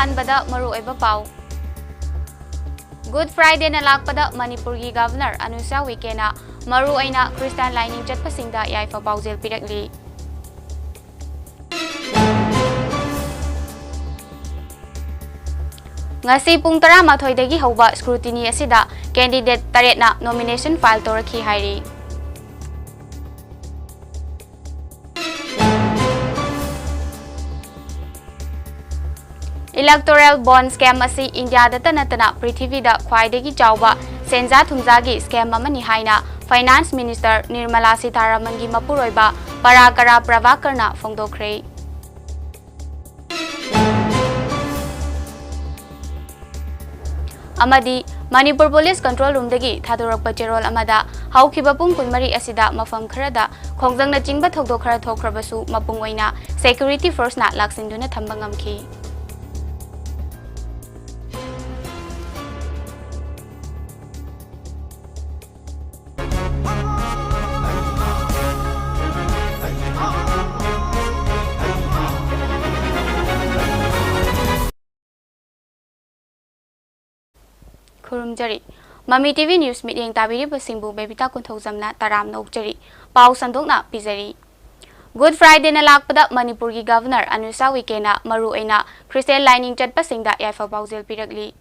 Ahanbada Maru Eba Pau. Good Friday na lakpada Manipuri Governor Anusa Wikena Maru Aina Christian Lining Chatpasingda Yaifa Pauzil Pirakli. Ngasi pung 12 dagi hauba scrutiny asida candidate taret na nomination file torakhi hairi. Electoral bond scam asi India da tanatana Prithvi da khwaidagi chawba senja thumjagi scam amani haina Finance Minister Nirmala Sitharaman gi mapuroiba Parakara Pravakarna phongdokre. Amadi Manipur Police Control Room dagi Thadorak Pacherol Amada Haukiba Pung Kunmari Asida Mafam Kharada Khongjang na Jingba Thokdok Khara Thokrabasu Mapung Oina Security Force na Laksinduna Thambangamki. Kurumjari Mami TV News meeting tabiri basingbu bebita kunthojamna taram nokjari pau sandokna pizari. Good Friday na lakpada Manipur gi Governor Anusa Wikena maru aina Christian Lining chatpasingda yaifa pauzil pirakli.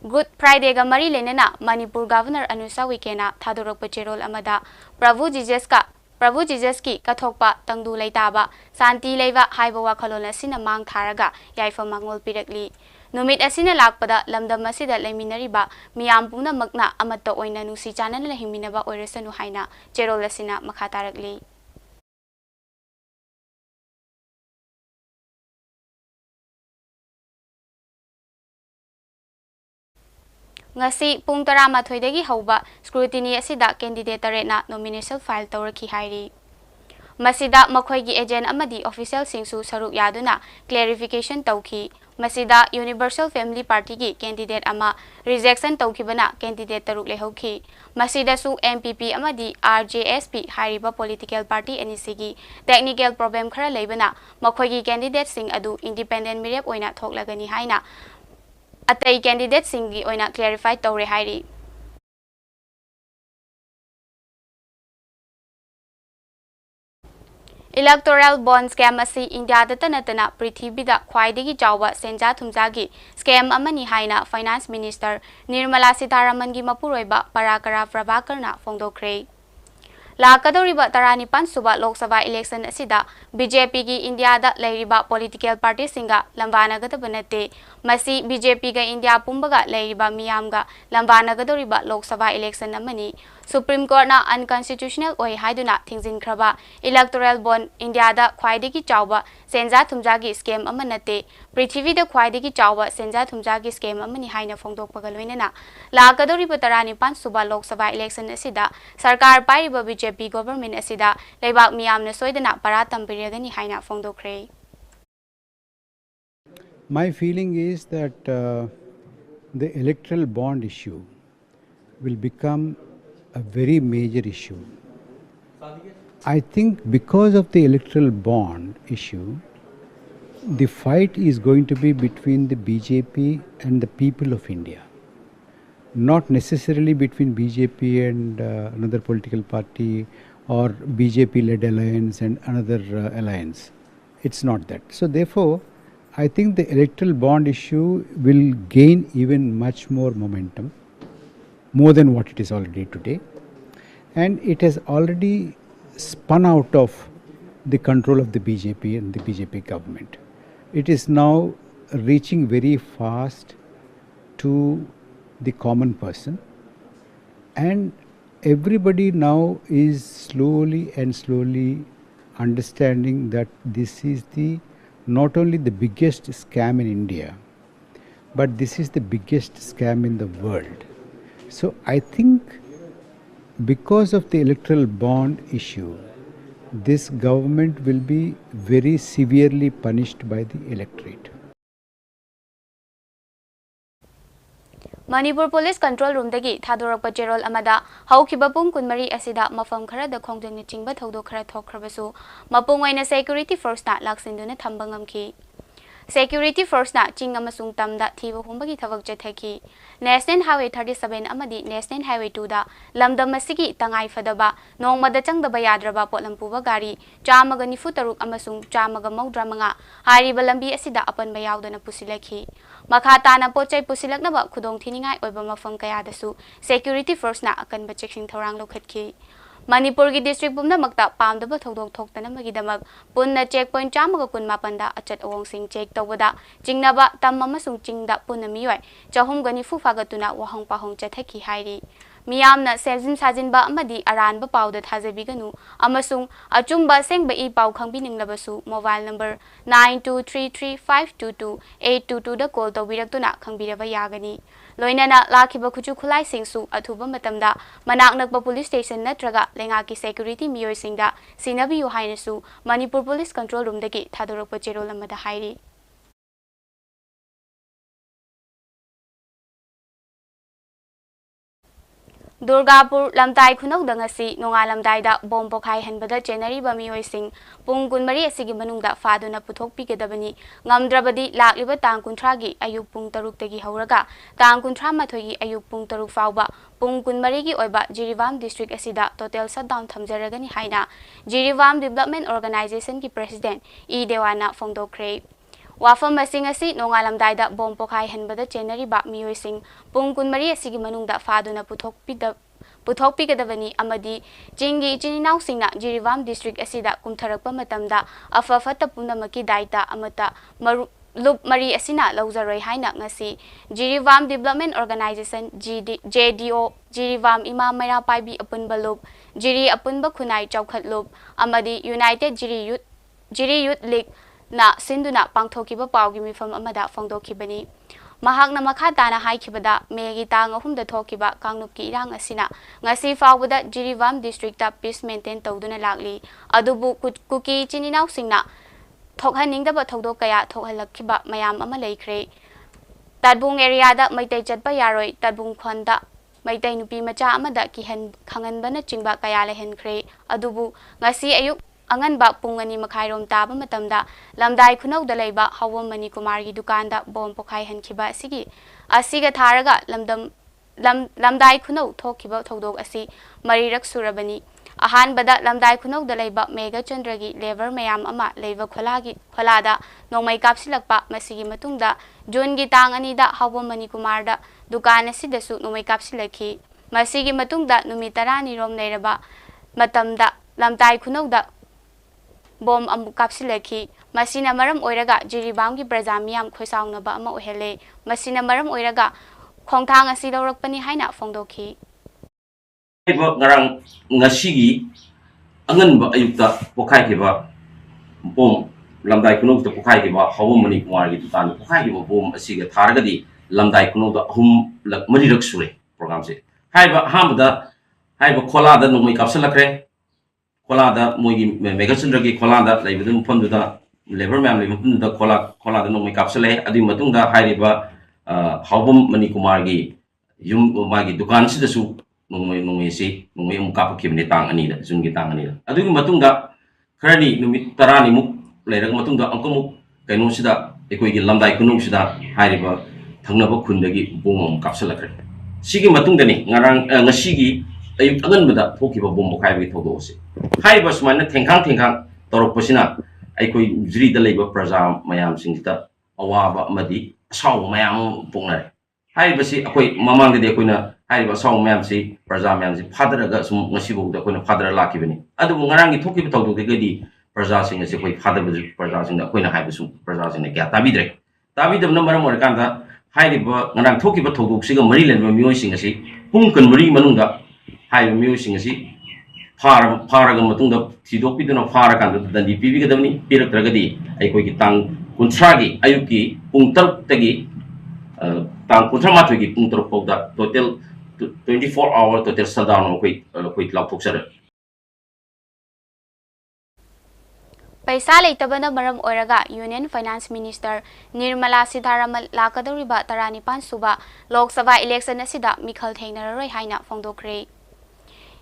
Good Friday ga mari lenena Manipur Governor Anusa Wikena Thadorak Pacherol amada Prabhu Jesus ki kathokpa tangdu leitaba santi leiba haiba wakhalon asina mang tharaga yaifa mangol pirakli. Numit asina lakpada lamdam asida leminariba miyam puna magna amatta oina nusi chanan lahiminaba oirasanu haina cherol asina makhatarakli. Ngasi pung 12 dagi hauba scrutiny asida candidate taretna nomination file tawrakhi hairi. Masida makhoigi agent amadi official singsu saruk yaduna clarification tawki. Masida Universal Family Party ki candidate ama rejection tawkibana candidate taruk lehauki. Masida su MPP amadi RJSP hariba political party anisigi technical problem khara leibana makhoigi candidate sing adu independent mirep oina thoklagani haina atai candidate singi oina clarify tawre hairi. Electoral bond scam asi India da tanatana Prithvi da khwaidagi chawba senja thumjagi scam amani haina Finance Minister Nirmala Sitharaman gi mapuroiba Parakara Pravakarna phongdokre. Lakadoriba taranipan suba Lok Sabha election asida BJP gi India da leiriba political party singa lambana gada banate masi BJP ga India pumbaga leiriba miyamga lambana gadoriba Lok Sabha election amani Supreme Court na unconstitutional oi haiduna thingjin khraba electoral bond India da khwaidagi chawba senja thumjagi scam amanate Prithvi da khwaidagi chawba senja thumjagi scam amani haina phongdokpaga loinana lakadoriba taranipan suba Lok Sabha election asida sarkar pairiba BJP government asida leibak miyamna soidana paratam biragani haina phongdokre. My feeling is that the electoral bond issue will become a very major issue. I think because of the electoral bond issue, the fight is going to be between the BJP and the people of India. Not necessarily between BJP and another political party or BJP-led alliance and another alliance. It's not that. So therefore, I think the electoral bond issue will gain even much more momentum, more than what it is already today. And it has already spun out of the control of the BJP and the BJP government. It is now reaching very fast to the common person, and everybody now is slowly understanding that this is not only the biggest scam in India, but this is the biggest scam in the world. So I think because of the electoral bond issue, this government will be very severely punished by the electorate. Manipur Police Control Room dagi Thadorak Pacherol amada haukiba pung kunmari asida mafam khara da khongjang ni chingba thodok khara thokrabasu mapung oina security force na laksinduna thambangamki. Security Force na Ching amasung tamda thiba humbagi thawak chathaki. National Highway 37 amadi National Highway 2 da lamdam asigi tangai fadaba nongmada changdaba yadraba potlampuba gari chamaga nifu taruk amasung chamaga maudra manga hariba lambi asida apan bayawdana pusilaki. Makata na pochai pusilaknaba khudong thiningai oiba mafam kayadasu Security Force na akanba checking thorang lokhatki. Manipuri district bumna makta pamdaba thodok thoktana magidamak punna checkpoint chamaga kun mapanda achat awong sing check tawada jingnaba tam amasung chingda punna miyoi chahum gani fu fagatuna wahong pahong chathaki hairi miyamna sejin sajinba amadi aranba pawda thajabiganu amasung achumba sengba I paw khangbininglabsu mobile number 9233522822 da call tawbiraktuna khangbiraba yagani loinana lakiba khuchu khulai singsu athuba matamda manak nakba police station natraga lenga ki security miyoi singda sinabi yu hainasu Manipur police control room dagi thadorokpa cherol amada hairi Durgapur lamtai khunok dangasi nonga lamdai da bom pokhai hanbada chenari ba miyoi sing pung kunmari asigi manungda faduna puthok pikadabani ngamdrabadi lakliba tang kunthra gi ayuk pung taruk tagi hauraga tang kunthra mathoi gi ayuk pung taruk fawba pung kunmari gi oiba Jirivam district asida total shutdown thamjaragani haina Jirivam Development Organization ki president E Dewana fongdokre Wafam masing asi nonga lamdai da bom pokhai hanbada chenari ba miyoi sing pung kunmari asigi manungda faduna puthok pikadabani amadi jingi chininau singna Jirivam district asida kumtharakpa matamda afafata punamaki daita amata lup mari asina lawzaroi haina ngasi Jirivam Development Organization JDO Jirivam Ima Maira Paibi apunba lup Jiri apunba khunai chawkhat lup amadi United Jiri Youth League na sinduna pangthokiba pawgi mifam amada fongdokhibani mahakna makhatana haikibada megi tang ahumda thokiba kangnupki irang asina ngasi fawbada Jirivam district ta peace maintain tawduna lagli adubu kuki chininau singna thokhaningdaba thodok kaya thokhalakhiba mayam ama leikhre Tadbung area da maitai chatpa yaroi Tadbung khonda maitai nupi macha amada kihan khanganbana chingba kaya lehenkhre adubu ngasi ayuk Anganba pungani makhairom taba matamda lamdai khunau da leiba hawam mani kumar gi dukanda bom pokhai hankhiba asiga tharaga lamdai khunau thokhiba thodok asi marirak surabani ahan bada lamdai khunau da leiba mega chandra gi lever mayam ama leiba kholada nongmai kapsilakpa masigi matungda June gi tang ani da hawam mani kumar da dukan asidasu nongmai kapsilakhi masigi matungda numi 10 ni rom leiraba matamda lamdai khunau da bom amu kapsilaki masina maram oiraga Jirivam gi praja miyam khoisaungnaba ama ohele masina maram oiraga khongthang asi lawrakpani haina fongdokhi ngarang ngasigi anganba ayukta pokhai kiba bom lamdai kunok ta pokhai kiba hawum mani kumar gi dutan pokhai kiba bom asiga tharagadi lamdai kunok da hum lak mari rak sure program se haiba hamda haiba khola da nomai kapsalakre Kolada moigi megachandra ki kolada laibadun ponduda labor ma'am laibadun da kolada no make up sale adi matungda hairiba hawbum mani kumar gi yum magi dukan sidasu nongmai si nongmai umkap kibne tang ani da jungi tang ani da adu matungda kharani numit tarani muk lairag matungda angkomuk kaino sida ekoi gi lamdai kunung sida hairiba thangnaba khundagi bomom kapsalakre sigi matungda ni ngarang ngasigi ayuk anganbada thokiba bom mokhai bi thodosi haiba sumana thengkhang torokpasina aikoi jiri da leiba praja mayam singita awaba amadi saw mayam pongnare haiba si akoi mamang de koina haiba saw mayam si praja mayam si phadaraga sum ngasibo da koina phadara lakibani adu ngarangi thokiba tawdo de gadi praja sing si koi phadaba praja sing da koina haiba sum praja sing kya tabidre tabidabna maram orkanda haiba ngarang thokiba tawdo siga mari lenba mioi sing si pungkan mari manungda haiba mioi sing si Faraga matungda tidopiduna farakanda dandi pibigadamni pirakragadi aikogi tang kuntragi ayuki pungtar tagi tang kuntra matwigi pungtar pogda total 24 hour total shutdown koi laptoksara Paisa leitabana maram oiraga Union Finance Minister Nirmala Sitharaman lakadoriba 19 suba Lok Sabha election asida mikhal thengnararoi haina fongdokre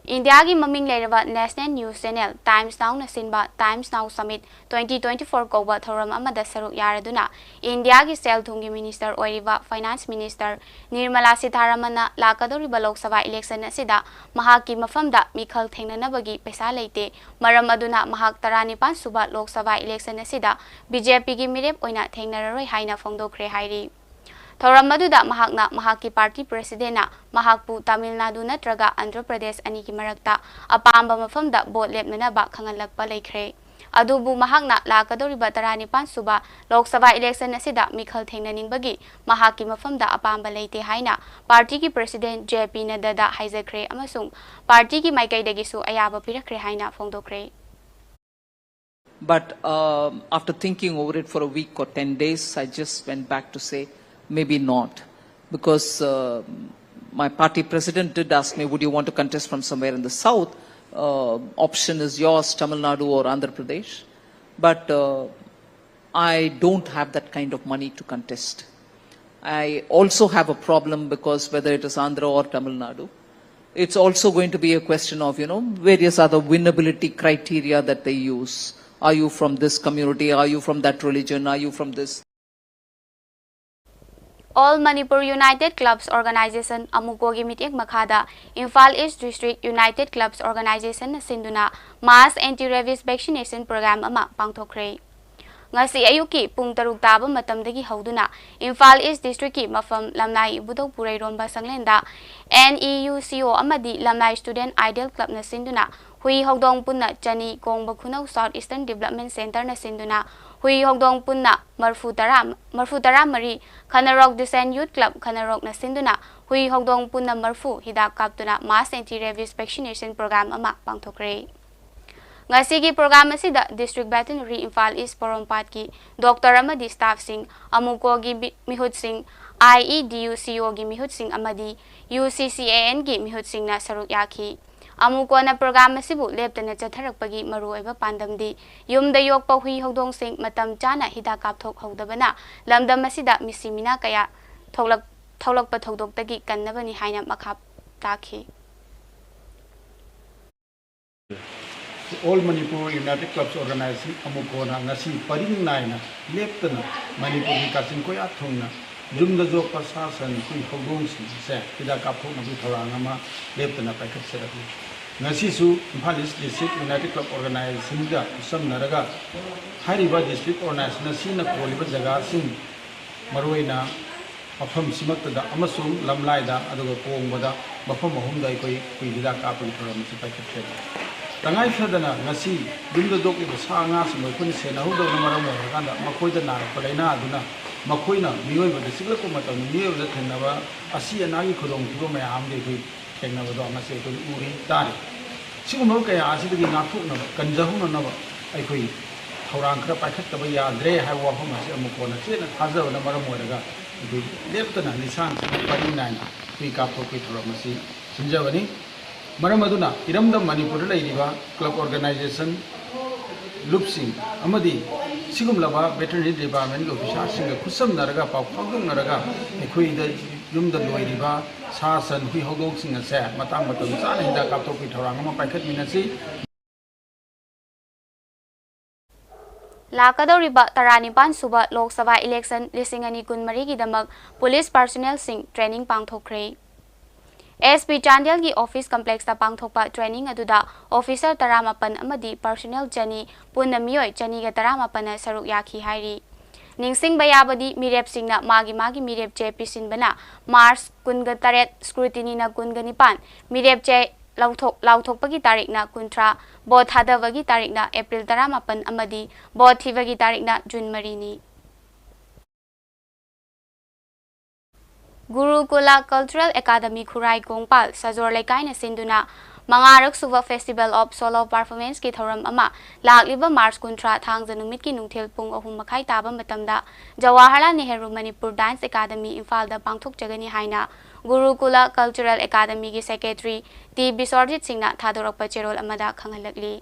India gi maming leiraba National News Channel Times Now na sinba Times Now Summit 2024 koba thoram amada saruk yaraduna India gi sel thungi minister oiriba Finance Minister Nirmala Sitharaman na lakadoriba Lok Sabha election asida mahaki mafamda mikhal thengnanabagi paisa leite maram aduna mahak 19 suba Lok Sabha election asida BJP gi mirep oina thengnararoi haina phongdokre hairi Thoram maduda mahakna mahaki party president na mahakpu Tamil Nadu natraga Andhra Pradesh ani ki marakta apamba mafamda bot lepnanaba khangalakpa leikre adubu mahakna lakadoriba 19 suba Lok Sabha election asida mikhal thengnaningbagi mahaki mafamda apamba leite haina party ki president JP Nadda haijakre amasung party ki maikaidagi su ayaba pirakre haina phongdokre. But after thinking over it for a week or 10 days, I just went back to say, maybe not. Because my party president did ask me, would you want to contest from somewhere in the south? Option is yours, Tamil Nadu or Andhra Pradesh. But I don't have that kind of money to contest. I also have a problem because whether it is Andhra or Tamil Nadu, it's also going to be a question of, various other winnability criteria that they use. Are you from this community? Are you from that religion? Are you from this? All Manipur United Clubs Organization Amukogi Mitek Makhada Imphal East District United Clubs Organization na sinduna mass anti-rabies vaccination program ama pangthokre. Ngasi ayuki pung 3 taba matamdagi hauduna Imphal East District ki mafam Lamnai Budok Purai Romba Sanglenda NEUCO amadi Lamnai Student Ideal Club na sinduna Hui Hogdong Punna Chani Kongba Khunau South Eastern Development Center na sinduna Hui Hogdong Punna Marfu Mari Khanarok Descent Youth Club Khanarok na sinduna Hui Hogdong Punna Marfu Hidak Kaptuna Mass Anti-Rabies Vaccination Program ama pangthokre. Ngasigi program asida District Veterinary Imphal East Porompat ki Dr. Amadi staff sing Amuko gi mihut sing IEDUCO gi mihut sing amadi UCCAN gi mihut sing na saruk yaki Amuko na program asibu leptana chatharakpagi maruoiba pandamdi yumda yokpa hui hogdong sing matam chana hida kapthok hogdabana lamdam asida misimina kaya tholakpa thodokdagi kannabani haina makhap takhi. All Manipur United Clubs Organization Amukona ngasi paring naina leptana Manipur ki kasin ko athungna jumda jok pasasan kui hogong se hida kapthok na thorang ama leptana paikhat serabi ngasi su Imphal East District United Club Organization da samnaraga hariba district organization sina koliba jaga sing maroina mafam simakta da amasung lamlaida aduga kongbada mafam mahumda koi hida kapun thoram si paikhat serabi Tangai Fadana, Nasi, Dunda Dog in the Sangas, Makun Sena, who don't know Maramo, Makoida Nara, Palena, Duna, Makoina, Mio, the Silakomata, Mio, the Tenava, Asi and I could on Rome, Amde, Tenava, Masi, Uri, Dari. Simoka, Asi, Nakuna, Kanjahuna Nova, I quit. Horanka, Pakataba, Andre, have Wahomas, Amukona, Haza, and Maramoraga, Lieutenant Nissan, Padina, pick up with Ramasi, Sinjavani. Maramaduna, Iramda Manipur Ladiva Club Organization Loopsing Amadi Sigum Lava Veterinary Department Official Singer Kusam Naraga Pau Naraga Equi the Yumda Loidiva Sasan Hui Hogong Singer Sa Matang Matam San in the Kapoki Torangama Packet Minasi Lakadoriba Taranipan Suba Lok Sabha election Lisingani Kun Marigi Damag Police Personnel Sing Training Pangthokre. SP Chandel gi office complex ta pangthokpa training aduda officer 18 amadi personnel jani punna mioi jani ga 18 saruk yakhi hairi ningsing bayabadi mirep singna magi mirep che pisinbana March 18 scrutiny na 19 mirep che lauthokpagi tarik na 13 bot hadawagi tarik na April 18 amadi bot thibagi tarik na June 3 ni Gurukula Cultural Academy Khurai Kongpal Sajor Lekai na sinduna Mangarak Suva Festival of Solo Performance ki thoram ama lakliba March 13 thangja numit ki nungthil pung 3:30 taba matamda Jawaharlal Nehru Manipur Dance Academy Imphal da pangthok jagani haina Gurukula Cultural Academy ki secretary T Bisorjit Singh na thadorakpa cherol amada khangalakli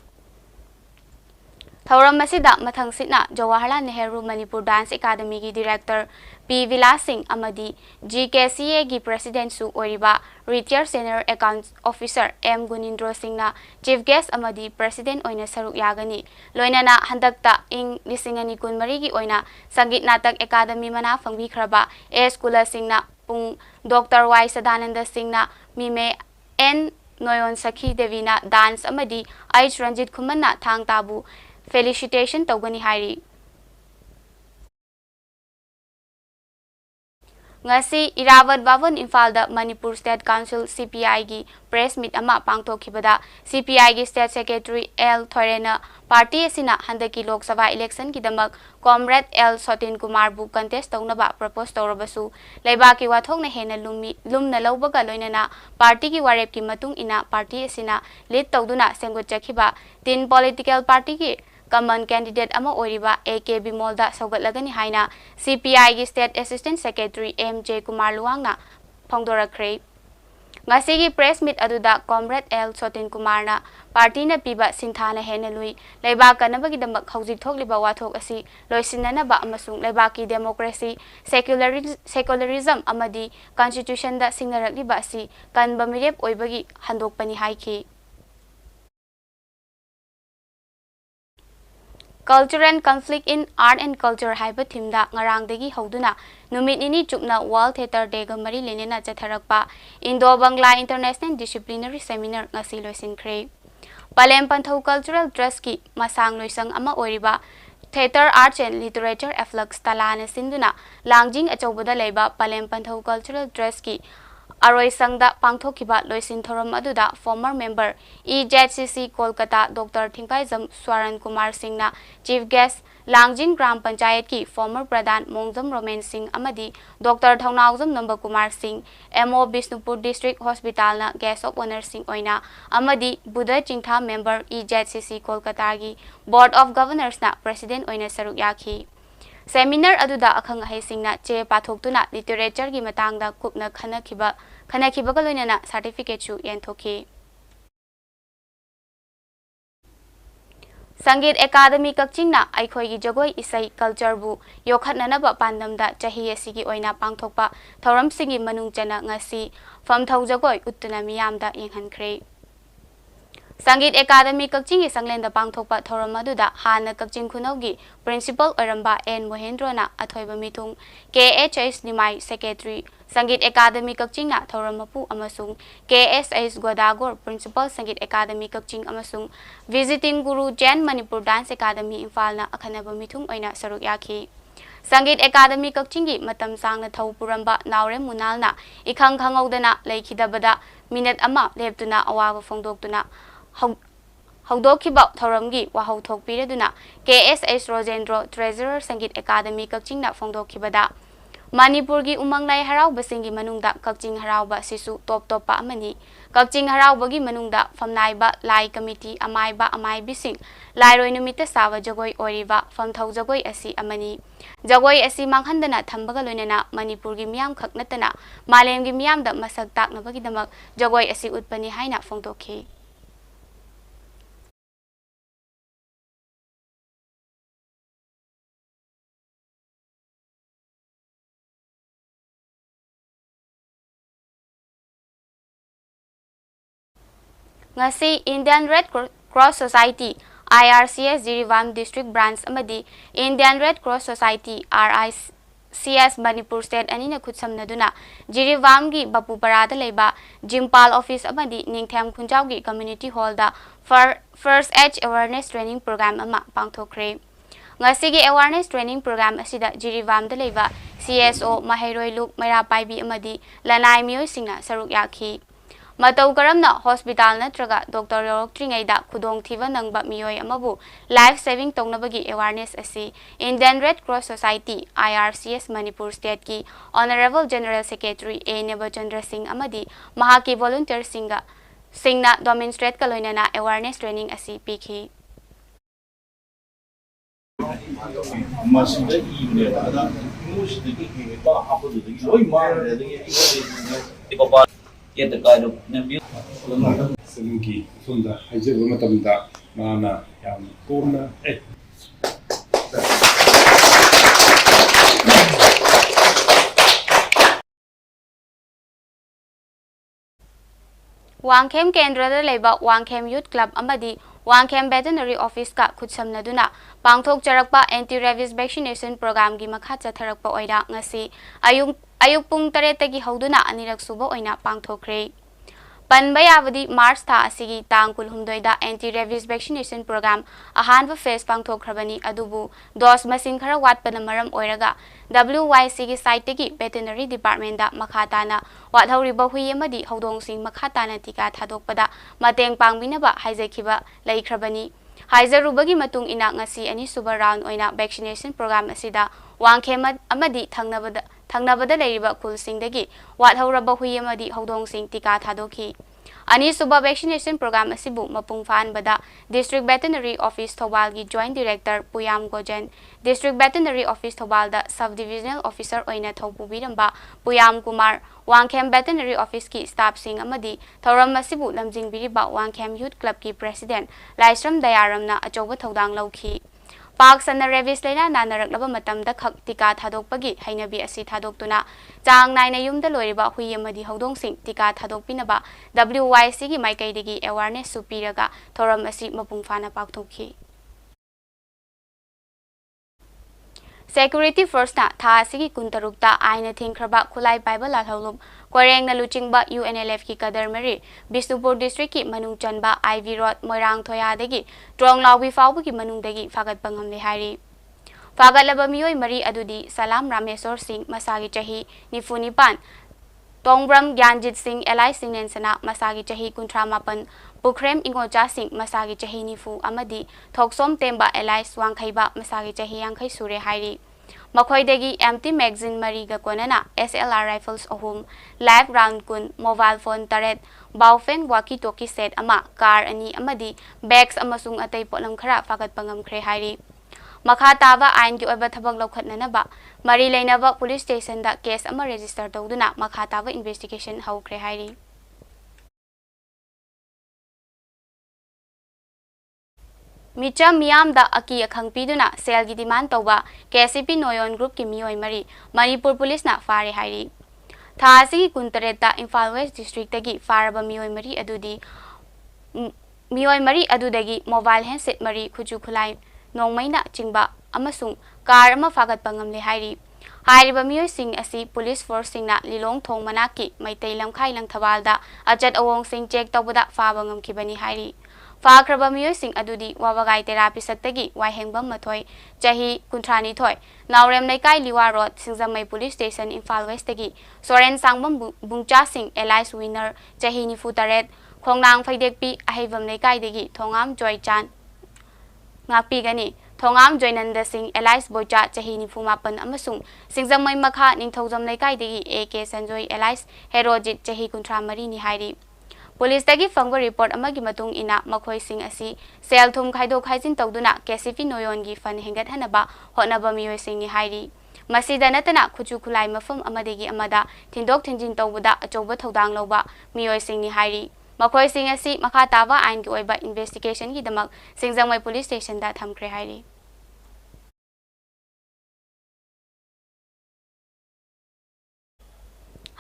Thauram asida mathang sitna Jawaharlal Nehru Manipur Dance Academy gi director P Vilas Singh amadi GKCA gi president su oriba retired senior accounts officer M Gunindro Singh na chief guest amadi president oina saruk yagani loinana handakta ing lisingani kunmari gi oina Sangit Natak Academy mana phangbi khraba A Skula Singh na pung Dr. Y Sadananda Singh na mime N Noyon Sakhi Devina dance amadi H Ranjit Khumanna thang tabu felicitation tawgani hairi ngasi Irawat Bhavan Imphal Manipur State Council CPI gi press meet ama pangthokhibada CPI gi state secretary L Thorena party asina handaki Lok Sabha election gi damak comrade L Sotin Kumar bu contest tawnaba propose tawrabasu leibaki wathokna hena lumna lawbaga loinana party gi warep ki matung ina party asina lead tawduna sengut chakhiba tin political party gi common candidate ama oriba AK Bimolda Saugatlagani haina CPI gi State Assistant Secretary MJ Kumar Luangna phongdorakre ngasigi press meet aduda comrade L Sotin Kumar na party na piba sinthana hena lui leiba kanabagi damak haujik thokliba wathok asi loisinana ba amasung leibaki democracy secularism amadi constitution da singnarakliba asi kanba mirep oibagi handokpani haiki Culture and Conflict in Art and Culture haiba thimda ngarangdagi hoduna numit nini chukna World Theatre Day ga mari lenena chatharakpa Indo-Bangla International Disciplinary Seminar ngasi loisinkhre Palem Panthau Cultural Trust ki masang loisang ama oriba Theatre Arts and Literature Afflux talana sinduna langjing achobada leiba Palem Panthau Cultural Trust ki Aroi Sangda Pangthokiba Loisin Thoram aduda former member EJCC Kolkata Dr. Thingpaizam Swaran Kumar Singh na chief guest Langjing Gram Panchayat ki former Pradhan Mongzam Roman Singh amadi Dr. Thongnauzam Namba Kumar Singh MO Bisnupur District Hospital na guest of honor Singh oina amadi Buddha Chingtha member EJCC Kolkata gi Board of Governors na president oina saruk yakhi Seminar aduda akhang ahai singna che pathoktuna literature gi matangda kupna khanakhiba ga loinana certificate chu yenthoki Sangit Academy Kakchingna aikhoi gi jagoi isai culture bu yokhatnana ba pandamda chahi asigi oina pangthokpa thoram singi manung chana ngasi famthau jagoi uttuna miyamda yenghankhre Sangit Academy Kakching gi sanglenda pangthokpa thoram aduda hana Kakching Khunaugi principal oramba N Mohendro na athoiba mitung KHS Nimai secretary Sangit Academy Kakching na thoram mapu amasung KSS Godagor principal Sangit Academy Kakching amasung visiting guru Jan Manipur Dance Academy Imphal na akhanaba mitung oina saruk yakhi Sangit Academy Kakching gi matam sangna thau puramba Naure Munal na ikhang khangaudana leikhidabada minute ama leptuna awawa phongdoktuna Haudokiba Thoramgi Wahau Thokpireduna KSS Rojendro Treasurer Sangit Academy Kakching na Phongdokibada Manipur gi umanglai harau basingi manungda Kakching harauba sisu top topa amani Kakching haraubagi manungda famnaiba lai committee amaiba amai bising lairoi numita sawa jagoi oriba famthau jagoi asi amani jagoi asi manghandana thambaga loinana Manipur gi miyam khaknatana malem gi miyamda masak taknabagi damak jagoi asi utpani haina phongdokhi ngasi Indian Red Cross Society IRCS Jirivam District Branch amadi Indian Red Cross Society RICS Manipur State anina khutsamnaduna Jirivam gi Bapuparada leiba Jimpal Office amadi Ningtham Khunjau gi Community Hall da First Aid Awareness Training Program ama pangthokre ngasi gi awareness training program asida Jirivam da leiba CSO Mahairoi Luk Maira Paibi amadi Lanai Miyoi Singna saruk yakhi Matau karamna hospital natraga doctor yoroktringaida khudong thiba nangba miyoi amabu life saving tongnabagi awareness asi Indian Red Cross Society IRCS Manipur State ki Honorable General Secretary A Nebachandra Singh amadi mahaki volunteer singna demonstrate kaloinana awareness training asi pikhi Salungi Sunda Hajabamatamda mana yang kuna Wangkhem Kendra Leba Wangkhem Youth Club Amadi Wangkhem Veterinary Office ka khutsamnaduna pangthok charakpa anti-rabies vaccination program gi makha chatharakpa oida ngasi ayuk pung 8 tagi hauduna anirak suba oina pangthokre Panba yabadi March tha asigi tang kulhumdoida anti-rabies vaccination program ahanba phase pangthokhrabani adubu dose masing khara watpana maram oiraga WYC gi site gi veterinary department da makhatana wathawriba hui amadi hodong sing makhatana tika thadokpada mateng pangbinaba haijekhiba laikhrabani haizarubagi matung ina ngasi ani suba round oina vaccination program asida Wangkhem amadi thangnabada leiriba kulsingdagi wathawraba hui amadi hodong sing tika thadokhi Ani suba vaccination program asibu mapung fanbada District Veterinary Office Thobal gi Joint Director Puyam Gojen District Veterinary Office Thobal da Subdivisional Officer oina thopubiramba Puyam Kumar Wangkhem Veterinary Office ki staff sing amadi thoram asibu lamjingbiriba Wangkhem Youth Club ki President Laisram Dayaramna achoba thodang lawkhi Park sana rabies laina nanaraklaba matamda khak tika thadokpagi hainabi asi thadokuna chang naina yumda loiriba hui amadi hodong sing tika thadokpinaba WYC gi maikaidagi awareness supiraga thoram asi mapung fana pakthokhi Security First na tha asigi kuntarukta aina thingkhraba khulai paiba latholum Koreng na luchingba UNLF ki Kadarmari Bisnupur District ki manung chanba IV Road Moirang Thoya dagi Trong Lawi Fawbu ki manung dagi fagat pangam le hari Fagalaba miyoi mari adudi Salam Rameswar Singh masagi chahi Nifunipan Tongbram Gyanjit Singh Eli Singh Nensana masagi chahi Kuntramapan Pukrem Ingocha Singh masagi chahi Nifu amadi Thoksom Temba Eli Swangkhaiba masagi chahi Yangkhai Sure hari Makhoidagi empty magazine mariga konana SLR rifles ohum live round kun mobile phone taret baufeng walkie talkie set ama car ani amadi bags amasung atay polam khara fagat pangam khre hairi makha tawa ain gi oba thabak lokhatna ba mari leinaba police station da case ama register tawduna makha tawa investigation haukhre hairi Micha Miam da aki akhang piduna sel gi demand toba KCP Noyon Group ki mioi mari Manipur Police na fare hairi Thasi kuntareta Imphal West District tagi faraba mioi mari adudagi mobile handset mari khuju khulai nongmaina chingba amasung car ama fagat pangam le hairi hairiba mioi sing asi police force sing na lilong thong manaki maitai lamkhai lang thawalda achat awong sing check tawbada fabangam kibani hairi Fakraba miyoi sing adudi wawagai therapy saktagi waihengba mathoi chahi kuntrani thoi Naurem Naikai Liwa Road Singzamai Police Station Imphal West tagi Soren Sangbam Bungcha Singh Elias Winner chahi Nifu Taret Khongnang Phaidekpi Ahaivam Naikai dagi Thongam Joy Chan Ngakpi gani Thongam Joynanda Singh Elias Bocha chahi Nifu Mapan amasung Singzamai Makha Ningthaujam Naikai dagi AK Sanjoy Elias Herojit chahi kuntra mari ni hairi Police tagi fangwa report amagi matung ina makhoi sing asi sel thum khaido khaijin tawduna KCP Noyon gi fan hengat hanaba honaba miyoi sing ni hairi masida natana khuchu khulai mafam amadegi amada thindok thinjin tawbuda achoba thodang loba miyoi sing ni hairi makhoi sing asi makha tawa ain gi oiba investigation gi damak Singjangmai Police Station da thamkre hairi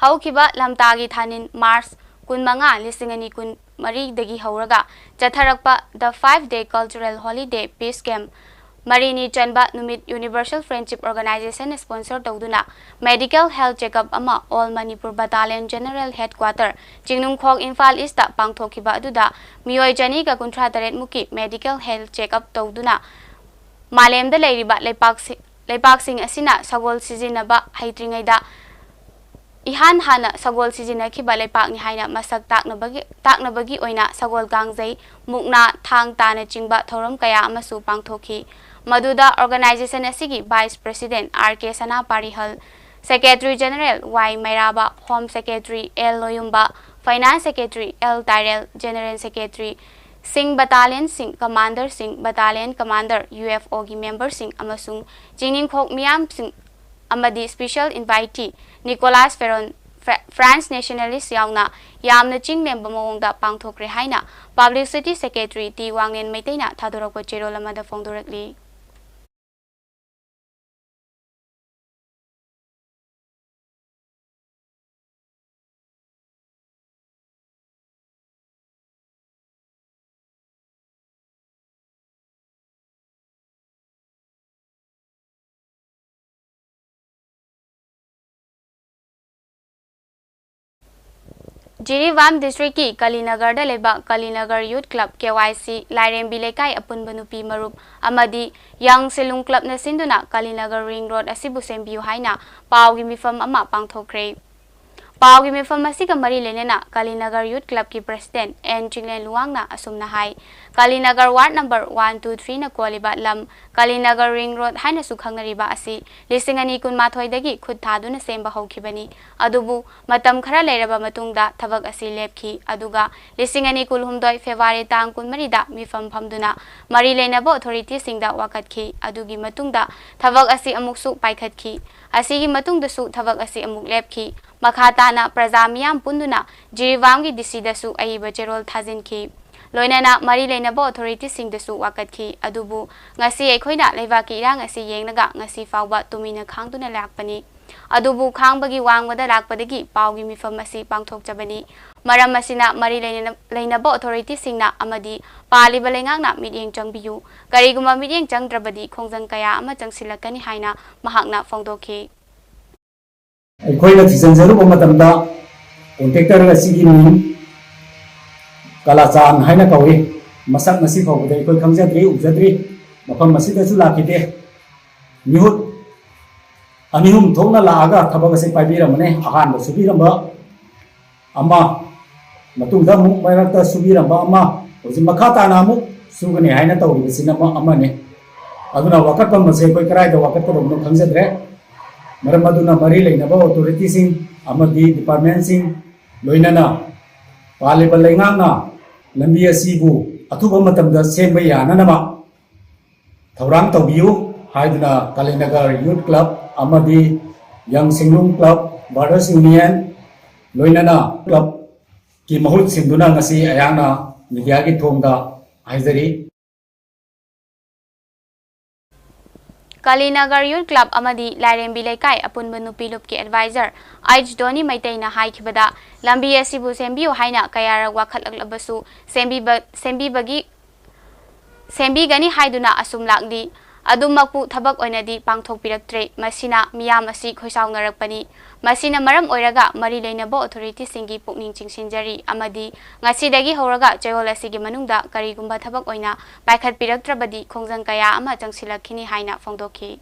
Haukiba lamtagi thanin Mars kun manga lisingani kun mari dagi hauraga chatharakpa the 5-day cultural holiday peace camp marini chanba numit Universal Friendship Organization sponsor tawduna medical health checkup ama all Manipur Battalion General Headquarter Jingnungkhok Imphal East ta pangthokiba aduda miyoi jani ka kuntra taret muki medical health checkup tawduna malemda leiriba leipak sing asina sagol sijinaba haitringaida Ihan hana sagol sijina ki balai pak ni haina masak taknabagi oina sagol gangjai mukna thang tana chingba thoram kaya amasu pangthoki maduda organization asigi Vice President RK Sana Parihal Secretary General Y Mairaba Home Secretary L Loyumba Finance Secretary L Tyrell General Secretary Singh Battalion Singh Commander Singh Battalion Commander UFO gi member Singh amasung Jingning Khok Miam Singh amadi special invitee Nicholas France nationalist yauna yamna chinglemba mawongda pangthokre haina publicity secretary T Wangnen Maitaina thadorokpa cherol amada phongdorakli Jirivam district ki Kalinagar da leba Kalinagar Youth Club KYC Lairembi Lekai apunba nupi marup amadi Young Selung Club na sinduna Kalinagar Ring Road asibu sembiu haina pawgi mifam ama pangthokre pawgi mifam asiga mari lenena Kalinagar Youth Club ki president N Chinglen Luangna asumna hai Kalinagar Ward number 123 na kwaliba lam Kalinagar Ring Road haina sukhangnariba asi lisingani kun mathoidagi khud thaduna semba haukhibani adubu matam khara leiraba matungda thabak asi lepki aduga lisingani kulhumdoi February tang kun marida mifam phamduna mari leinaba authority singda wakatki adugi matungda thabak asi amuksu paikhatki asigi matungda su thabak asi amuk lepki makhatana praja miyam punduna Jiriwamgi disidasu aiba cherol thajinki loinana mari leinaba authority singdasu wakatki adubu ngasi ekhoina leibaki irang asi yengnaga ngasi fawba tumina khangduna lakpani adubu khangbagi wangwada lakpadagi pawgi mifam asi pangthokjabani maram asina mari leinaba authority singna amadi paliba lengangna midyeng changbiyu kariguma midyeng changdrabadi khongjang kaya ama changsilakani haina mahakna phongdokhi ꯑꯩꯈꯣꯏꯅ ꯊꯤꯖꯤꯟꯖꯔꯨꯕ ꯃꯇꯝꯗ ꯀꯣꯟꯇꯦꯛꯇꯔ ꯑꯁꯤꯒꯤ ꯃꯤꯡ ꯀꯂꯥꯆꯥꯟ ꯍꯥꯏꯅ ꯀꯧꯏ ꯃꯁꯛ ꯉꯁꯤ ꯐꯥꯎꯕꯗ ꯑꯩꯈꯣꯏ ꯈꯪꯖꯗ꯭ꯔꯤ ꯎꯖꯗ꯭ꯔꯤ ꯃꯐꯝ ꯑꯁꯤꯗꯁꯨ ꯂꯥꯛꯈꯤꯗꯦ ꯃꯤꯍꯨꯠ ꯑꯅꯤ ꯑꯍꯨꯝ ꯊꯣꯛꯅ ꯂꯥꯛꯑꯒ ꯊꯕꯛ ꯑꯁꯤ ꯄꯥꯏꯕꯤꯔꯝꯕꯅꯤ ꯑꯍꯥꯟꯕ ꯁꯨꯕꯤꯔꯝꯕ ꯑꯃ ꯃꯇꯨꯡꯗ ꯑꯃꯨꯛ ꯃꯔꯛꯇ ꯁꯨꯕꯤꯔꯝꯕ ꯑꯃ ꯍꯧꯖꯤꯛ ꯃꯈꯥ ꯇꯥꯅ ꯑꯃꯨꯛ ꯁꯨꯒꯅꯤ ꯍꯥꯏꯅ ꯇꯧꯔꯤꯕꯁꯤꯅ ꯑꯃꯅꯤ ꯑꯗꯨꯅ ꯋꯥꯀꯠꯐꯝ ꯑꯁꯤ ꯑꯩꯈꯣꯏ ꯀꯗꯥꯏꯗ ꯋꯥꯀꯠꯀꯗꯕꯅꯣ ꯈꯪꯖꯗ꯭ꯔꯦ ꯃꯔꯝ ꯑꯗꯨꯅ ꯃꯔꯤ ꯂꯩꯅꯕ ꯑꯣꯊꯣꯔꯤꯇꯤꯁꯤꯡ ꯑꯃꯗꯤ ꯗꯤꯄꯥꯔꯠꯃꯦꯟꯁꯤꯡ ꯂꯣꯏꯅꯅ ꯄꯥꯜꯂꯤꯕ ꯂꯩꯉꯥꯛꯅ ꯂꯝꯕꯤ ꯑꯁꯤꯕꯨ ꯑꯊꯨꯕ ꯃꯇꯝꯗ ꯁꯦꯝꯕ ꯌꯥꯅꯅꯕ ꯊꯧꯔꯥꯡ ꯇꯧꯕꯤꯌꯨ ꯍꯥꯏꯗꯨꯅ ꯀꯥꯂꯤꯅꯒꯔ ꯌꯨꯠ ꯀ꯭ꯂꯕ ꯑꯃꯗꯤ ꯌꯪ ꯁꯤꯡꯂꯨꯡ ꯀ꯭ꯂꯕ ꯕ꯭ꯔꯗꯔꯁ ꯌꯨꯅꯤꯌꯟ ꯂꯣꯏꯅꯅ ꯀ꯭ꯂꯕꯀꯤ ꯃꯍꯨꯠ ꯁꯤꯟꯗꯨꯅ ꯉꯁꯤ ꯑꯩꯍꯥꯛꯅ ꯃꯤꯗꯤꯌꯥꯒꯤ ꯊꯣꯡꯗ ꯍꯥꯏꯖꯔꯤ Kalinagar Youth Club amadi Lairembi Lekai apunba nupi lupki advisor Aij Doni Maitaina haikibada lambi asibu sembiu haina kayara wakhatlakbasu sembigani haiduna asum lakdi adumakpu thabak oinadi pangthokpiraktre masina miyam asi khoisaungnarakpani masina maram oiraga mari leinaba authority singi pukning chingsinjari amadi ngasidagi horaga chayol asigi manungda karigumba thabak oina paikhatpiraktrabadi khongjang kaya ama changsilakhini haina phongdokhi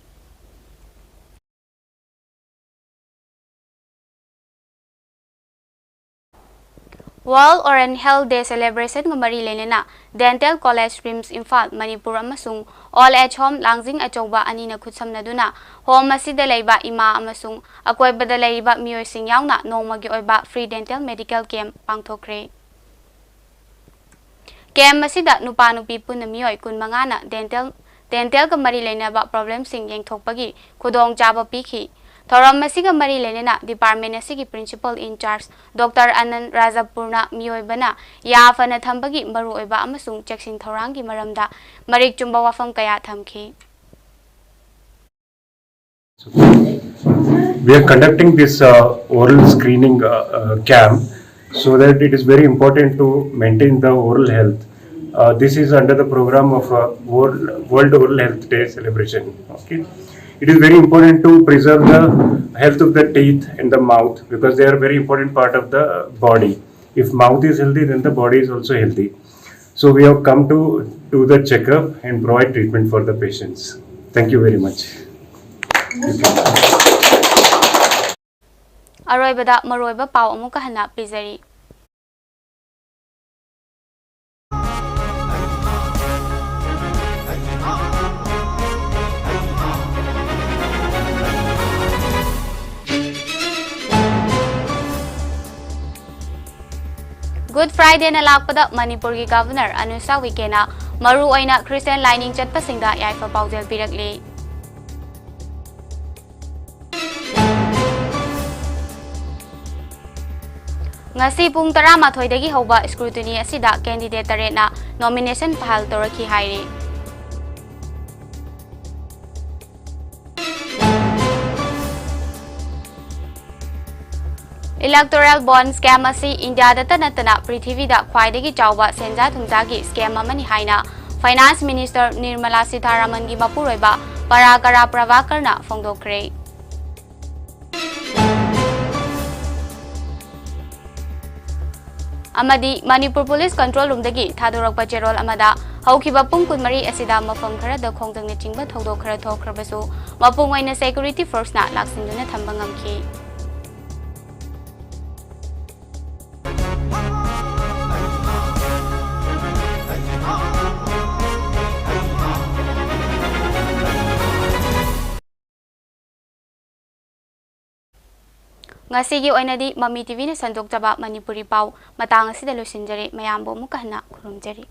World Oral Health Day celebration ngamari lenena Dental College Streams Imphal Manipur amasung All Age Home Langjing achouba anina khutsamnaduna home asida leiba ima amasung akoibada leiba miyoising yauna nongmagi oiba free dental medical camp pangthokre camp asida nupa nupi punna miyoi kun mangana dental ka mari lenaba problem sing yengthokpagi khudong chaba pikhi Thoram masiga mari lenena department asigi principal in charge Dr. Anand Rajapurna miyoibana yafana thambagi maru oiba amasung cheksin thorangi maramda marik chumba wafam kaya thamki We are conducting this oral screening camp so that it is very important to maintain the oral health. This is under the program of World Oral Health Day celebration. Okay. It is very important to preserve the health of the teeth and the mouth because they are a very important part of the body. If mouth is healthy, then the body is also healthy. So we have come to do the checkup and provide treatment for the patients. Thank you very much. Aroibada maroiba pau amuka hana pizari Good Friday na lakpada Manipuri Governor Anusa Wikena maru oina Christian lining chatpasingda yaifa paujel pirakli ngasi pung 12 dagi hoba scrutiny asida candidate tarena nomination file toraki hairi Electoral bond scam asi India da tanatana Prithvi da khwaidagi chawba senja thungjagi scam amani haina Finance Minister Nirmala Sitharaman gi mapuroiba Parakara Prabhakarna phongdokre Amadi Manipur Police Control Room dagi thadorakpa cherol amada haukiba pung kunmari asida mafam khara da khongdangna chingba thodok khara thokrabasu mapung oina security force na laksinduna thamba ngamki ngasigi oinadi Mami TV na sandok jaba Manipuri pau matang asida losinjari mayambo mukahna khurumjari